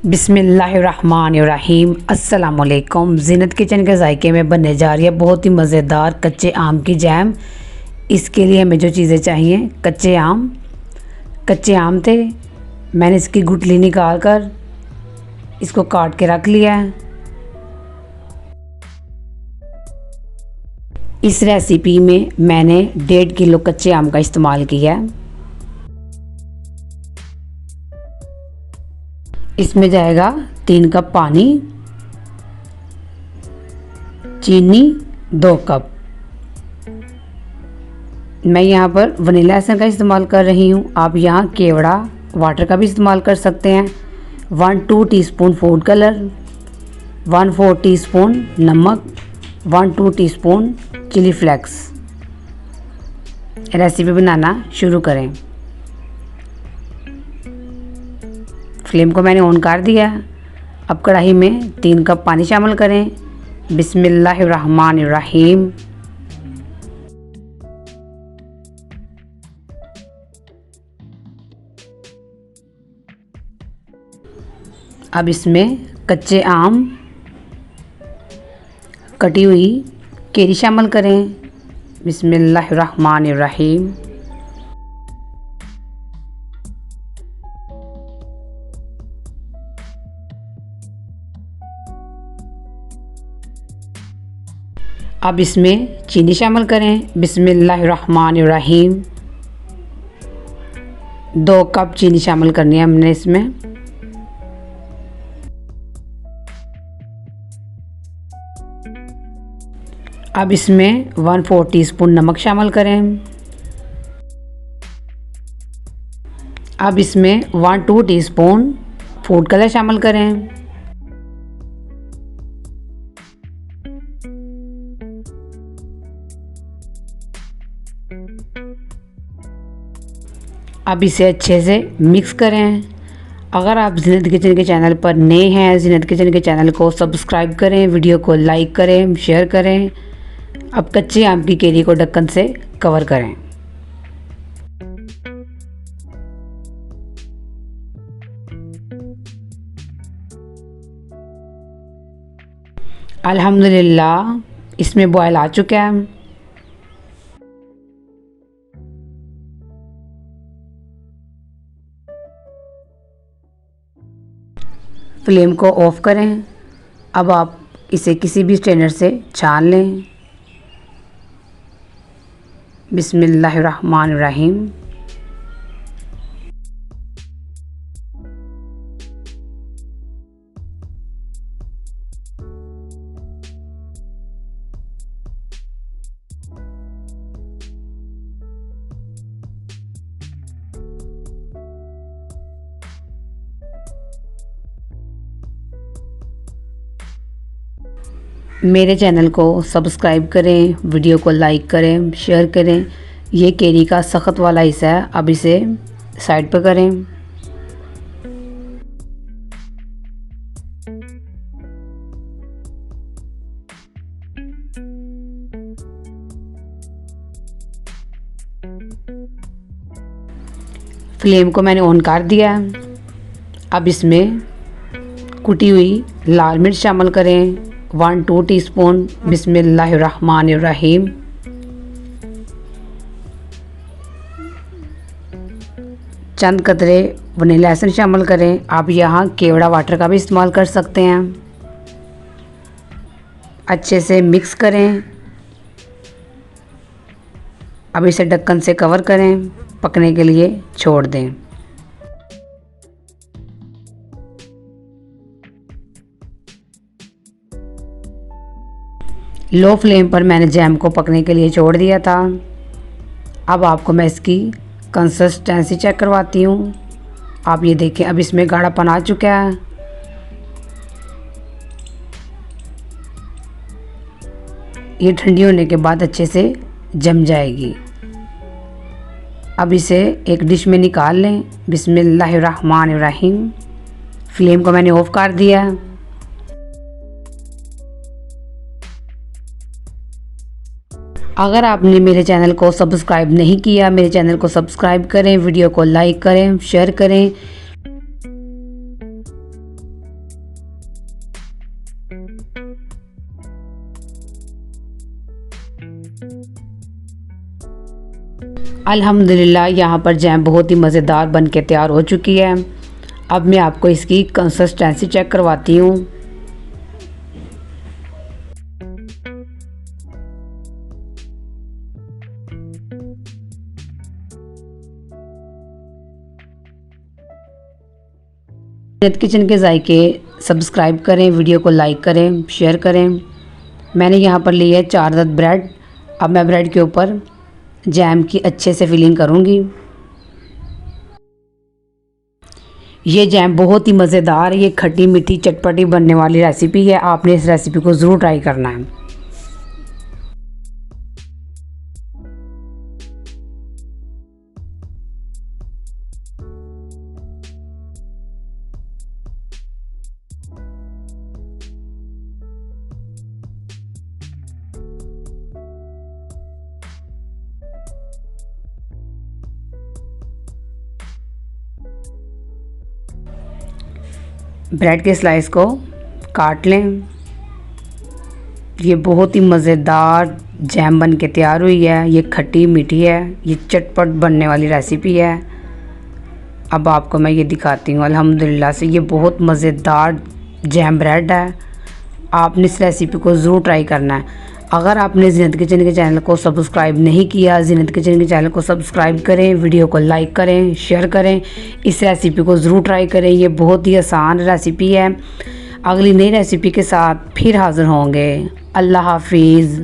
बिस्मिल्लाहिर्रहमानिर्रहीम। अस्सलामुअलैकुम। ज़ीनत किचन के जायके में बनने जा रही है बहुत ही मज़ेदार कच्चे आम की जैम। इसके लिए हमें जो चीज़ें चाहिए, कच्चे आम थे, मैंने इसकी गुठली निकाल कर इसको काट के रख लिया है। इस रेसिपी में मैंने 1.5 किलो कच्चे आम का इस्तेमाल किया है। इसमें जाएगा 3 कप पानी, चीनी 2 कप। मैं यहाँ पर वनीला एसेंस का इस्तेमाल कर रही हूँ। आप यहाँ केवड़ा वाटर का भी इस्तेमाल कर सकते हैं। 1-2 टीस्पून फूड कलर, 1/4 टीस्पून नमक, 1-2 टीस्पून चिली फ्लेक्स। रेसिपी बनाना शुरू करें। फ्लेम को मैंने ऑन कर दिया। अब कढ़ाई में 3 कप पानी शामिल करें। बिस्मिल्लाहिर्रहमानिर्रहीम। अब इसमें कच्चे आम, कटी हुई केरी शामिल करें। बिस्मिल्लाहिर्रहमानिर्रहीम। अब इसमें चीनी शामिल करें। बिस्मिल्लाहिर्रहमानिर्रहीम। 2 कप चीनी शामिल करनी है हमने इसमें। अब इसमें 1/4 टीस्पून नमक शामिल करें। अब इसमें 1-2 टीस्पून फूड कलर शामिल करें। अब इसे अच्छे से मिक्स करें। अगर आप ज़ीनत किचन के चैनल पर नए हैं, ज़ीनत किचन के चैनल को सब्सक्राइब करें, वीडियो को लाइक करें, शेयर करें। अब कच्चे आम की केरी को ढक्कन से कवर करें। अल्हम्दुलिल्लाह इसमें बॉयल आ चुका है। फ्लेम को ऑफ करें। अब आप इसे किसी भी स्ट्रेनर से छान लें। बिस्मिल्लाहिर्रहमानिर्रहीम। मेरे चैनल को सब्सक्राइब करें, वीडियो को लाइक करें, शेयर करें। ये केरी का सख्त वाला हिस्सा है। अब इसे साइड पर करें। फ्लेम को मैंने ऑन कर दिया। अब इसमें कुटी हुई लाल मिर्च शामिल करें। 1-2 टीस्पून। बिस्मिल्लाहिर्रहमानिर्रहीम। चंद कतरे वनीला एसेंस शामिल करें। आप यहाँ केवड़ा वाटर का भी इस्तेमाल कर सकते हैं। अच्छे से मिक्स करें। अब इसे ढक्कन से कवर करें, पकने के लिए छोड़ दें। लो फ्लेम पर मैंने जैम को पकने के लिए छोड़ दिया था। अब आपको मैं इसकी कंसिस्टेंसी चेक करवाती हूँ। आप ये देखें, अब इसमें गाढ़ापन आ चुका है। ये ठंडी होने के बाद अच्छे से जम जाएगी। अब इसे एक डिश में निकाल लें। बिस्मिल्लाहिर्रहमानिर्रहीम। फ्लेम को मैंने ऑफ कर दिया। अगर आपने मेरे चैनल को सब्सक्राइब नहीं किया, मेरे चैनल को सब्सक्राइब करें, वीडियो को लाइक करें, शेयर करें। अल्हम्दुलिल्लाह यहाँ पर जैम बहुत ही मज़ेदार बन के तैयार हो चुकी है। अब मैं आपको इसकी कंसिस्टेंसी चेक करवाती हूँ। ज़ीनत किचन के जायके सब्सक्राइब करें, वीडियो को लाइक करें, शेयर करें। मैंने यहाँ पर ली है 4 अदद ब्रेड। अब मैं ब्रेड के ऊपर जैम की अच्छे से फिलिंग करूँगी। ये जैम बहुत ही मज़ेदार, ये खट्टी मीठी चटपटी बनने वाली रेसिपी है। आपने इस रेसिपी को ज़रूर ट्राई करना है। ब्रेड के स्लाइस को काट लें। ये बहुत ही मज़ेदार जैम बन के तैयार हुई है। ये खट्टी मीठी है, ये चटपट बनने वाली रेसिपी है। अब आपको मैं ये दिखाती हूँ। अल्हम्दुलिल्लाह से ये बहुत मज़ेदार जैम ब्रेड है। आपने इस रेसिपी को ज़रूर ट्राई करना है। अगर आपने ज़ीनत किचन के चैनल को सब्सक्राइब नहीं किया, ज़ीनत किचन के चैनल को सब्सक्राइब करें, वीडियो को लाइक करें, शेयर करें। इस रेसिपी को ज़रूर ट्राई करें। ये बहुत ही आसान रेसिपी है। अगली नई रेसिपी के साथ फिर हाज़िर होंगे। अल्लाह हाफिज़।